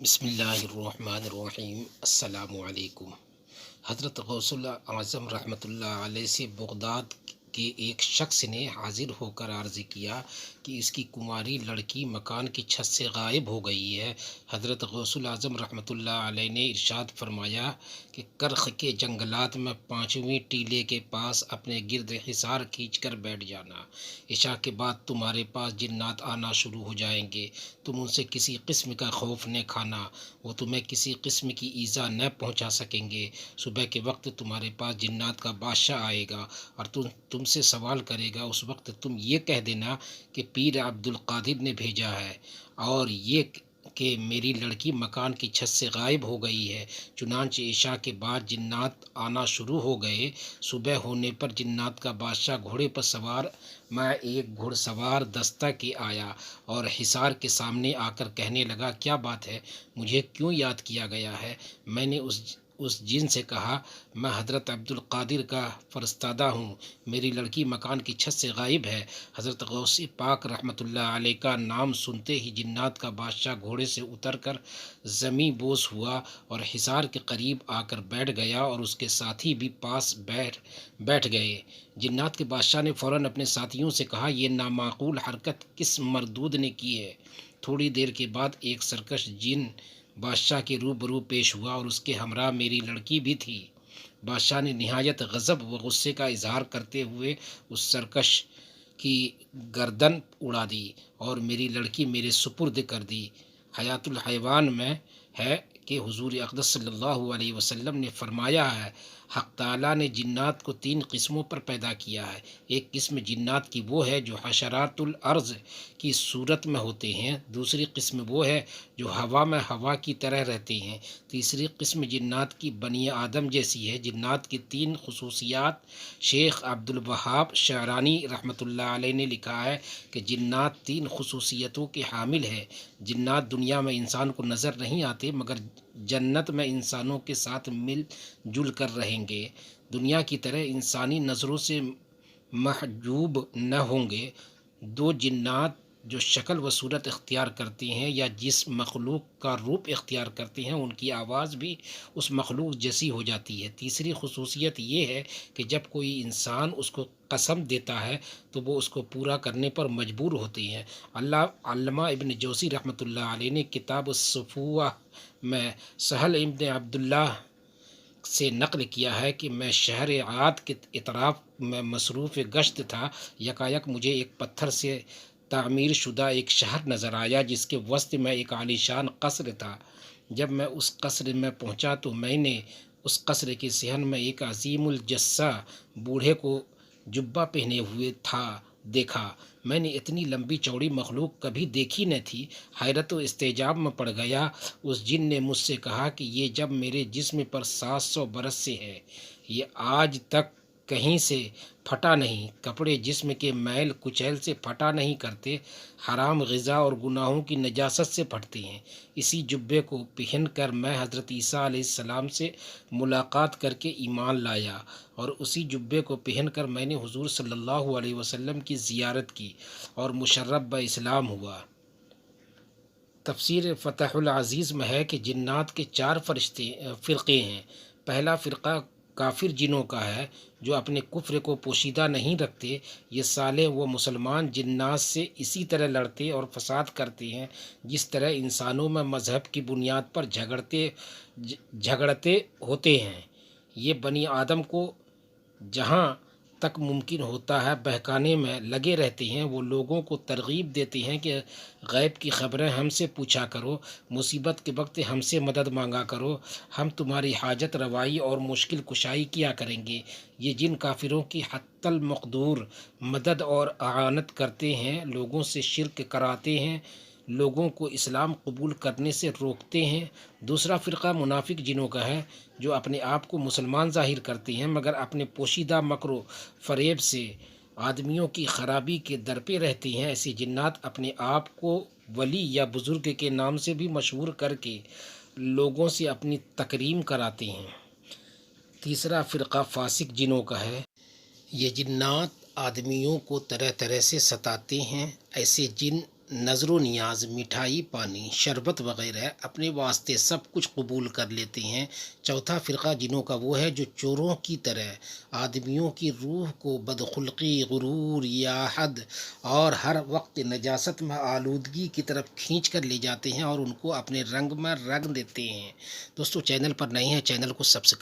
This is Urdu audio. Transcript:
بسم اللہ الرحمن الرحیم۔ السلام علیکم۔ حضرت غوث اللہ اعظم رحمۃ اللہ علیہ سے بغداد کے ایک شخص نے حاضر ہو کر عرض کیا کہ اس کی کماری لڑکی مکان کی چھت سے غائب ہو گئی ہے۔ حضرت غوث الاعظم رحمۃ اللہ علیہ نے ارشاد فرمایا کہ کرخ کے جنگلات میں 5ویں ٹیلے کے پاس اپنے گرد حصار کھینچ کر بیٹھ جانا۔ عشاء کے بعد تمہارے پاس جنات آنا شروع ہو جائیں گے۔ تم ان سے کسی قسم کا خوف نہ کھانا، وہ تمہیں کسی قسم کی ایذا نہ پہنچا سکیں گے۔ صبح کے وقت تمہارے پاس جنات کا بادشاہ آئے گا اور تم سے سوال کرے گا۔ اس وقت تم یہ کہہ دینا کہ پیر عبد القادر نے بھیجا ہے، اور یہ کہ میری لڑکی مکان کی چھت سے غائب ہو گئی ہے۔ چنانچہ عشاء کے بعد جنات آنا شروع ہو گئے۔ صبح ہونے پر جنات کا بادشاہ گھوڑے پر سوار میں ایک گھڑ سوار دستہ کے آیا اور حصار کے سامنے آ کر کہنے لگا، کیا بات ہے، مجھے کیوں یاد کیا گیا ہے؟ میں نے اس جن سے کہا، میں حضرت عبد القادر کا فرستادہ ہوں، میری لڑکی مکان کی چھت سے غائب ہے۔ حضرت غوث پاک رحمۃ اللہ علیہ کا نام سنتے ہی جنات کا بادشاہ گھوڑے سے اتر کر زمیں بوس ہوا اور حصار کے قریب آ کر بیٹھ گیا، اور اس کے ساتھی بھی پاس بیٹھ گئے۔ جنات کے بادشاہ نے فوراً اپنے ساتھیوں سے کہا، یہ نامعقول حرکت کس مردود نے کی ہے؟ تھوڑی دیر کے بعد ایک سرکش جن بادشاہ کے روبرو پیش ہوا، اور اس کے ہمراہ میری لڑکی بھی تھی۔ بادشاہ نے نہایت غضب و غصے کا اظہار کرتے ہوئے اس سرکش کی گردن اڑا دی اور میری لڑکی میرے سپرد کر دی۔ حیات الحیوان میں ہے کہ حضور اقدس صلی اللہ علیہ وسلم نے فرمایا ہے، حق تعالیٰ نے جنات کو 3 قسموں پر پیدا کیا ہے۔ ایک قسم جنات کی وہ ہے جو حشرات الارض کی صورت میں ہوتے ہیں، دوسری قسم وہ ہے جو ہوا میں ہوا کی طرح رہتے ہیں، تیسری قسم جنات کی بنی آدم جیسی ہے۔ جنات کی 3 خصوصیات شیخ عبد الوہاب شعرانی رحمۃ اللہ علیہ نے لکھا ہے کہ جنات 3 خصوصیتوں کے حامل ہیں۔ جنات دنیا میں انسان کو نظر نہیں آتے، مگر جنت میں انسانوں کے ساتھ مل جل کر رہیں گے، دنیا کی طرح انسانی نظروں سے محجوب نہ ہوں گے۔ 2 جنات جو شکل و صورت اختیار کرتے ہیں یا جس مخلوق کا روپ اختیار کرتے ہیں، ان کی آواز بھی اس مخلوق جیسی ہو جاتی ہے۔ تیسری خصوصیت یہ ہے کہ جب کوئی انسان اس کو قسم دیتا ہے تو وہ اس کو پورا کرنے پر مجبور ہوتے ہیں۔ علامہ ابن جوزی رحمۃ اللہ علیہ نے کتاب الصفوہ میں سہل ابن عبداللہ سے نقل کیا ہے کہ میں شہر عاد کے اطراف میں مصروف گشت تھا، یکایک مجھے ایک پتھر سے تعمیر شدہ ایک شہر نظر آیا جس کے وسط میں ایک عالیشان قصر تھا۔ جب میں اس قصر میں پہنچا تو میں نے اس قصر کے صحن میں ایک عظیم الجثہ بوڑھے کو جبہ پہنے ہوئے دیکھا۔ میں نے اتنی لمبی چوڑی مخلوق کبھی دیکھی نہ تھی، حیرت و استعجاب میں پڑ گیا۔ اس جن نے مجھ سے کہا کہ یہ جب میرے جسم پر 700 برس سے ہے، یہ آج تک کہیں سے پھٹا نہیں۔ کپڑے جسم کے میل کچیل سے پھٹا نہیں کرتے، حرام غذا اور گناہوں کی نجاست سے پھٹتے ہیں۔ اسی جبے کو پہن کر میں حضرت عیسیٰ علیہ السلام سے ملاقات کر کے ایمان لایا، اور اسی جبے کو پہن کر میں نے حضور صلی اللہ علیہ وسلم کی زیارت کی اور مشرف باسلام ہوا۔ تفسیر فتح العزیز میں ہے کہ جنات کے 4 فرقے ہیں۔ پہلا فرقہ کافر جنوں کا ہے جو اپنے کفر کو پوشیدہ نہیں رکھتے۔ یہ صالح و مسلمان جنات سے اسی طرح لڑتے اور فساد کرتے ہیں جس طرح انسانوں میں مذہب کی بنیاد پر جھگڑتے ہوتے ہیں۔ یہ بنی آدم کو جہاں تک ممکن ہوتا ہے بہکانے میں لگے رہتے ہیں۔ وہ لوگوں کو ترغیب دیتے ہیں کہ غیب کی خبریں ہم سے پوچھا کرو، مصیبت کے وقت ہم سے مدد مانگا کرو، ہم تمہاری حاجت روائی اور مشکل کشائی کیا کریں گے۔ یہ جن کافروں کی حتی المقدور مدد اور اعانت کرتے ہیں، لوگوں سے شرک کراتے ہیں، لوگوں کو اسلام قبول کرنے سے روکتے ہیں۔ دوسرا فرقہ منافق جنوں کا ہے جو اپنے آپ کو مسلمان ظاہر کرتے ہیں، مگر اپنے پوشیدہ مکر و فریب سے آدمیوں کی خرابی کے در پہ رہتے ہیں۔ ایسے جنات اپنے آپ کو ولی یا بزرگ کے نام سے بھی مشہور کر کے لوگوں سے اپنی تکریم کراتے ہیں۔ تیسرا فرقہ فاسق جنوں کا ہے۔ یہ جنات آدمیوں کو طرح طرح سے ستاتے ہیں۔ ایسے جن نظر و نیاز، مٹھائی، پانی، شربت وغیرہ اپنے واسطے سب کچھ قبول کر لیتے ہیں۔ چوتھا فرقہ جنوں کا وہ ہے جو چوروں کی طرح آدمیوں کی روح کو بدخلقی، غرور یا حد اور ہر وقت نجاست میں آلودگی کی طرف کھینچ کر لے جاتے ہیں اور ان کو اپنے رنگ میں رنگ دیتے ہیں۔ دوستو چینل پر نئے ہیں، چینل کو سبسکرائب